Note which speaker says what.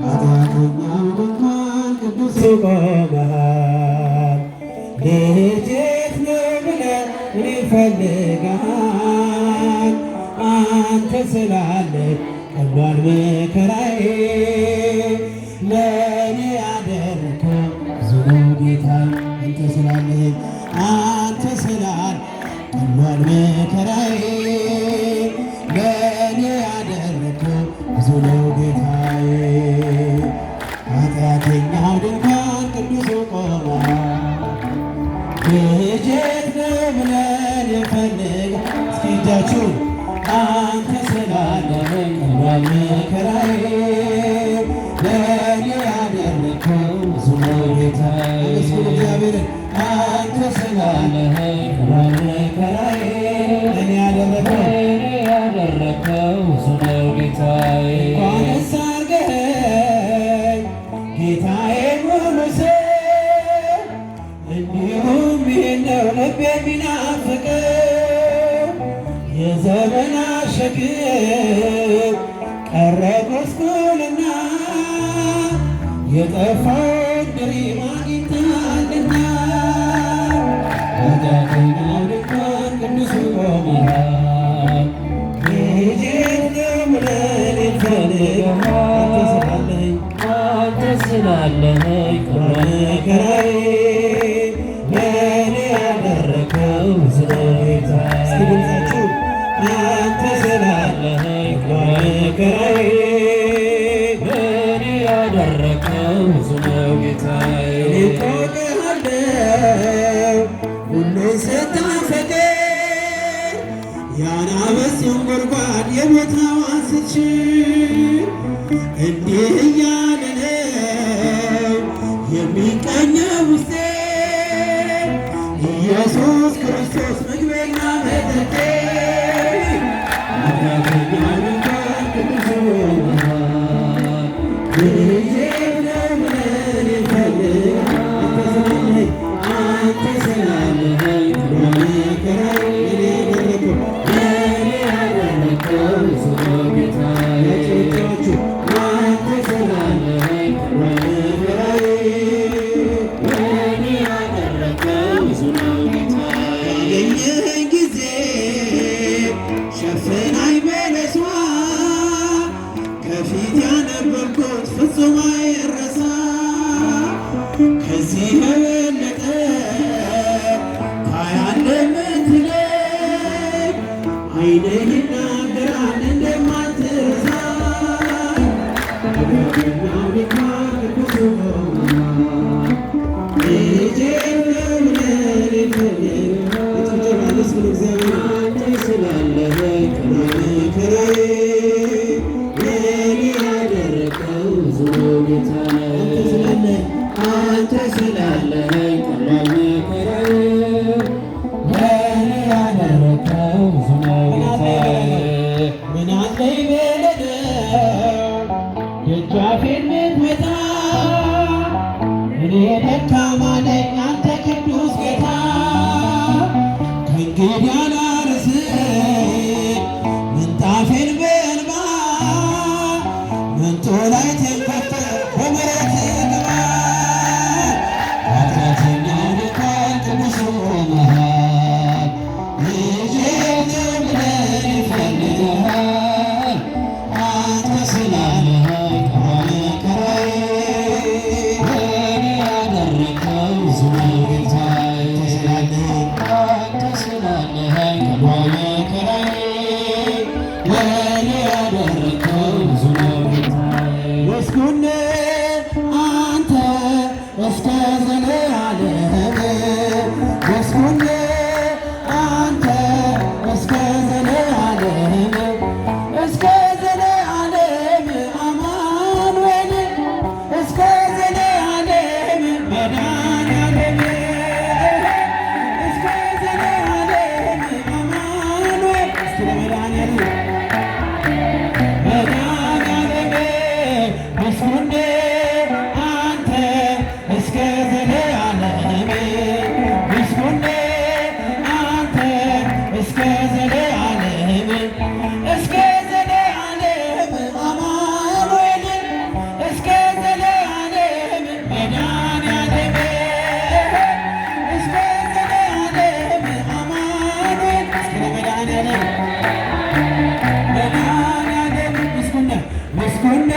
Speaker 1: ኃጢአተኛው ድንኳን ቅዱስ ቆመሃል። ልጄት ነው ብለህ እኔን ፈልገሃል። አንተ ስላለህ ቀሏል መከራዬ። ለእኔ ያደረከው ብዙ ነው ጌታዬ። አንተ ስላለህ አንተ ስላለህ ቀሏል መከራዬ። ለእኔ ያደረከው ብዙ ነው ጌታዬ። ኃጢአተኛው ድንኳን ቅዱስ ቆመሃል። ልጄት ነው ብለን የፈልግ እስኪ እጃችሁን አንተ ስላለህ ቀሏል መከራዬ። ለእኔ ያደረከው ብዙ ነው ጌታዬ። መስሉ እግዚአብሔርን አንተ ስላለህ ቀሏል መከራዬ። ለእኔ ያደረከው ብዙ ነው ጌታዬ። እንኳንስ አድርገኸኝ ጌታዬ ሙሉ ሰው እንዲሁም ይህን ነው ልቤ የሚናፍቀው። የዘመናት ሸክም ቀረ ጎስቁልና የጠፋውን ድሪም አግኝተሃልና። ኃጢአተኛው ድንኳን ቅዱስ ቆመሃል። ልጄት ነው ብለን እንፈልግሃል። አንተ ስላለኸኝ ቀሏል መከራዬ። ለእኔ ያደረከው ብዙ ነው ጌታዬ። እስኪ ድምፃችሁ አንተ ስላለኸኝ ቀሏል መከራዬ። ለእኔ ያደረከው ብዙ ነው ጌታዬ። እቆቅሃለሁ ሁሉን ስታፈቅር የአናብስቱን ጉድጓድ የቦታዋን ስትሽር እንዲህ እያለ ነው የሚቀኘው ውስጤ ኢየሱስ ክርስቶስ ምግቤና መጠጤ። ኃጢአተኛው ድንኳን ቅዱስ ቆመሃል። ልጄት ነው ብለን እንፈልግሃል። አንተ ስላለኸኝ ቀሏል መከራዬ። ለእኔ ያደረከው ብዙ ነው ጌታዬ። አንተ ስላለኸኝ ቀሏል መከራዬ። ለእኔ ያደረከው ብዙ ነው ጌታዬ። ባገኘኸኝ ጊዜ ሸፍናኝ በለሷ ከፊት ያነበብኩት ፍጹም አይረሳ። ከዚህ የበለጠ ታያለህ ምትለኝ ዓይንህ ይናገራል እንደማትረሳኝ። ኃጢአተኛው ድንኳን ቅዱስ ቆመሃል። ልጄት ነው ብለን እንፈልግሃል። መስሉ እግዚአብሔር አንተ ስላለኸኝ ቀሏል መከራዬ። ለእኔ ያደረከው ብዙ ነው ጌታዬ። አንተ ስላለኸኝ ቀሏል መከራዬ። ለእኔ ያደረከው ብዙ ነው ጌታዬ። ምን አለኝ በለለው ደጃፌን ምትመታ እኔ ደካማ ነኝ አንተ ቅዱስ ጌታ። ከእንግዲህ አላርስም ምንጣፌን በእንባ መንጦላዬ ተንከፍተህ በምሕረት ግባ። ኃጢአተኛው ድንኳን ቅዱስ ቆመሃል። ልጄት ነው ብለን እንፈልግሃል። አንተ ስላለኸኝ ቀሏል መከራዬ። ለእኔ ያደረከው ብዙ ነው ጌታዬ። አንተ ስላለኸኝ ቀሏል መከራዬ። ለእኔ ያደረከው ብዙ ነው ጌታዬ። ወስኩነ አንተ እስከ ዘለዓለም ወስኩነ አንተ እስከ ዘለዓለም እስከ ዘለዓለም አማኑኤል እስከ ዘለዓለም መድኃኒዓለም እስከ ዘለዓለም አማኑኤል እስከ መድኃኒዓለም ኩነ